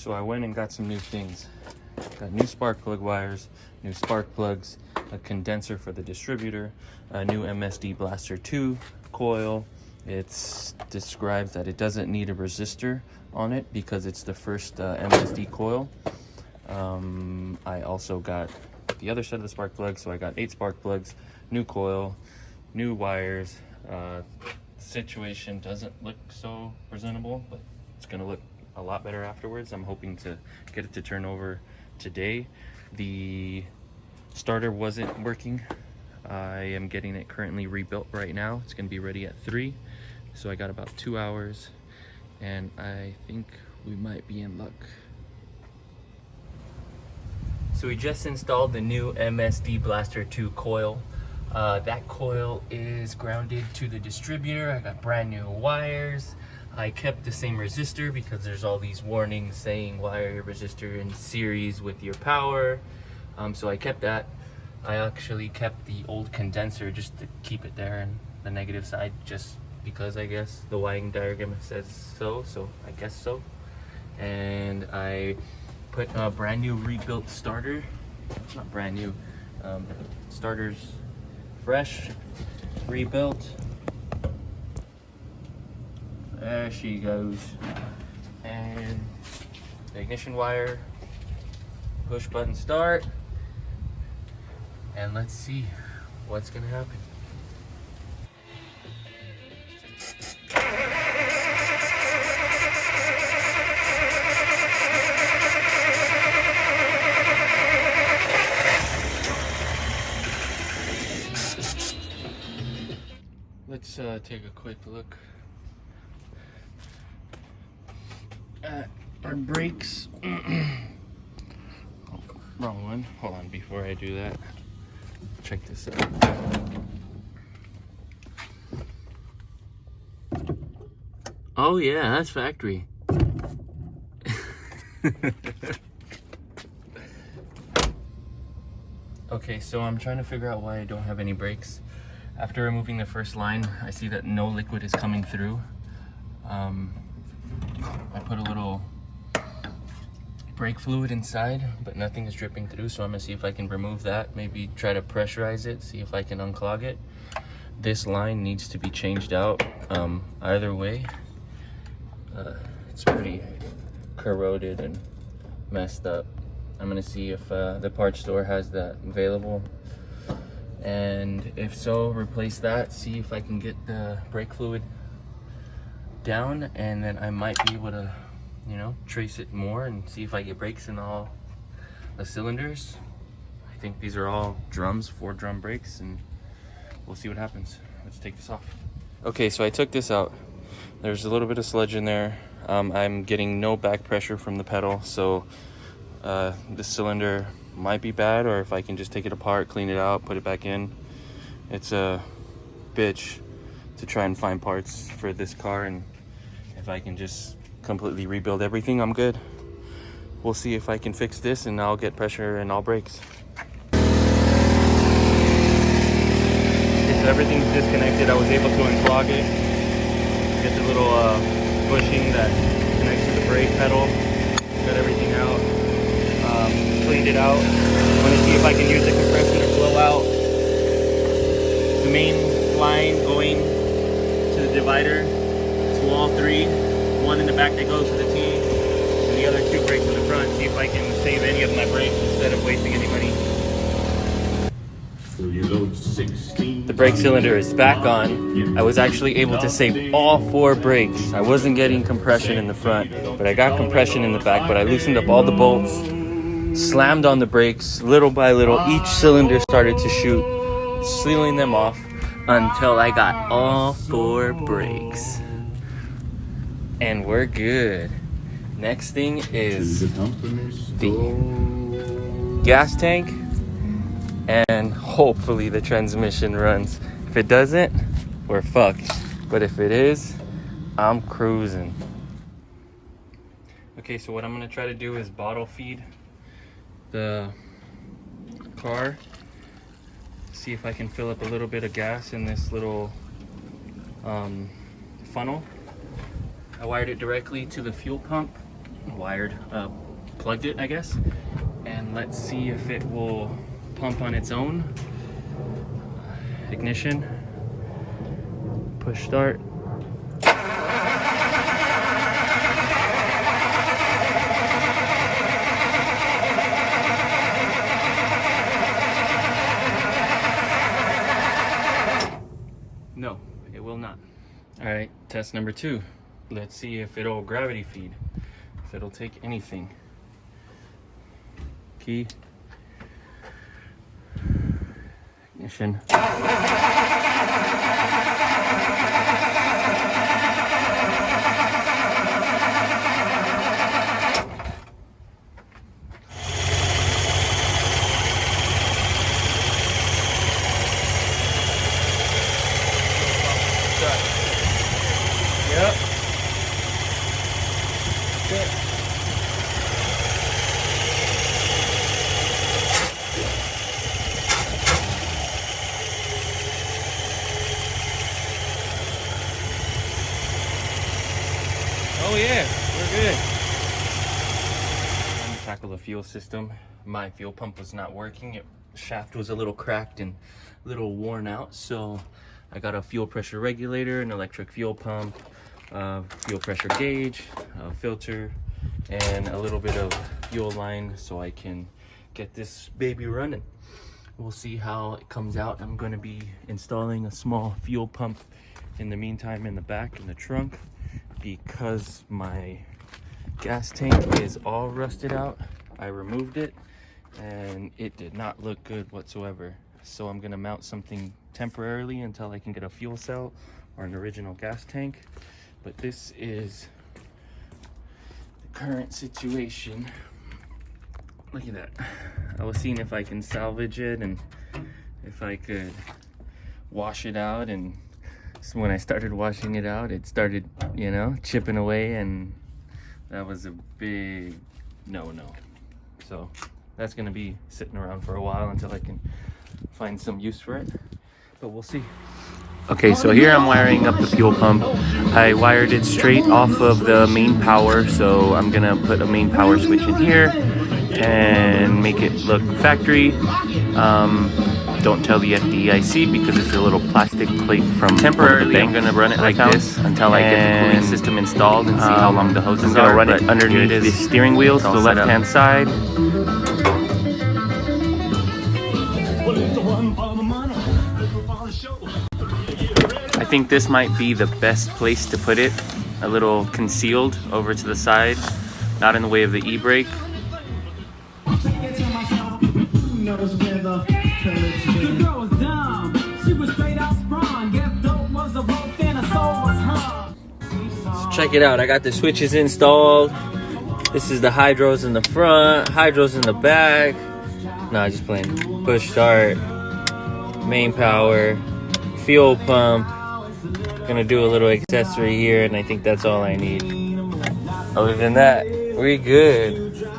So I went and got some new things. Got new spark plug wires, new spark plugs, a condenser for the distributor, a new MSD Blaster 2 coil. It describes that it doesn't need a resistor on it because it's the first MSD coil. I also got the other set of the spark plugs, so I got 8 spark plugs, new coil, new wires. Situation doesn't look so presentable, but it's gonna look a lot better afterwards. I'm hoping to get it to turn over today. The starter wasn't working. I am getting it currently rebuilt right now. It's gonna be ready at 3, so I got about 2 hours, and I think we might be in luck. So we just installed the new MSD Blaster 2 coil. That coil is grounded to the distributor. I got brand new wires. I kept the same resistor because there's all these warnings saying wire your resistor in series with your power. So I kept that. I actually kept the old condenser just to keep it there in the negative side, just because I guess the wiring diagram says so, I guess so. And I put a brand new rebuilt starter. It's not brand new. Starter's fresh, rebuilt. There she goes. And the ignition wire, push button start, and let's see what's gonna happen. Let's take a quick look at our brakes. Oh, wrong one. Hold on, before I do that, check this out. Oh yeah, that's factory. Okay, so I'm trying to figure out why I don't have any brakes. After removing the first line, I see that no liquid is coming through. I put a little brake fluid inside, but nothing is dripping through, so I'm gonna see if I can remove that, maybe try to pressurize it, see if I can unclog it. This line needs to be changed out. Either way, it's pretty corroded and messed up. I'm gonna see if the parts store has that available, and if so, replace that, see if I can get the brake fluid down, and then I might be able to, you know, trace it more and see if I get brakes in all the cylinders. I think these are all drums, 4-drum brakes, and we'll see what happens. Let's take this off. Okay, so I took this out. There's a little bit of sludge in there. I'm getting no back pressure from the pedal, so the cylinder might be bad, or if I can just take it apart, clean it out, put it back in. It's a bitch to try and find parts for this car, and if I can just completely rebuild everything, I'm good. We'll see if I can fix this, and I'll get pressure in all brakes. Okay, so everything's disconnected. I was able to unclog it, get the little bushing that connects to the brake pedal, got everything out, cleaned it out. I'm gonna see if I can use the compressor to blow out the main line going to the divider to all 3. One in the back that goes to the T, and the other 2 brakes in the front. See if I can save any of my brakes instead of wasting any money. The brake cylinder is back on. I was actually able to save all 4 brakes. I wasn't getting compression in the front, but I got compression in the back. But I loosened up all the bolts, slammed on the brakes. Little by little, each cylinder started to shoot, sealing them off until I got all 4 brakes. And we're good. Next thing is the gas tank, and hopefully the transmission runs. If it doesn't, we're fucked. But if it is, I'm cruising. Okay, so what I'm gonna try to do is bottle feed the car. See if I can fill up a little bit of gas in this little funnel. I wired it directly to the fuel pump wired, plugged it, I guess. And let's see if it will pump on its own. Ignition, push start. No, it will not. All right, test number 2. Let's see if it'll gravity feed, if it'll take anything. Key. Ignition. Yep. Good. Oh yeah, we're good. I'm gonna tackle the fuel system. My fuel pump was not working. It shaft was a little cracked and a little worn out, so I got a fuel pressure regulator, an electric fuel pump, fuel pressure gauge, a filter, and a little bit of fuel line so I can get this baby running. We'll see how it comes out. I'm going to be installing a small fuel pump in the meantime in the back in the trunk, because my gas tank is all rusted out. I removed it and it did not look good whatsoever. So I'm going to mount something temporarily until I can get a fuel cell or an original gas tank. But this is the current situation. Look at that. I was seeing if I can salvage it and if I could wash it out, and so when I started washing it out, it started, you know, chipping away, and that was a big no-no. So that's gonna be sitting around for a while until I can find some use for it, but we'll see. Okay, so here I'm wiring up the fuel pump. I wired it straight off of the main power, so I'm gonna put a main power switch in here and make it look factory. Don't tell the FDIC because it's a little plastic plate from temporarily. I'm gonna run it like this until I get the cooling system installed and see how long the hoses are. I'm gonna run it underneath the steering wheel to the left-hand side. I think this might be the best place to put it, a little concealed over to the side, not in the way of the e-brake. So check it out, I got the switches installed. This is the hydros in the front, hydros in the back. Nah, just playing. Push start, main power, fuel pump. Gonna do a little accessory here, and I think that's all I need. Other than that, we're good.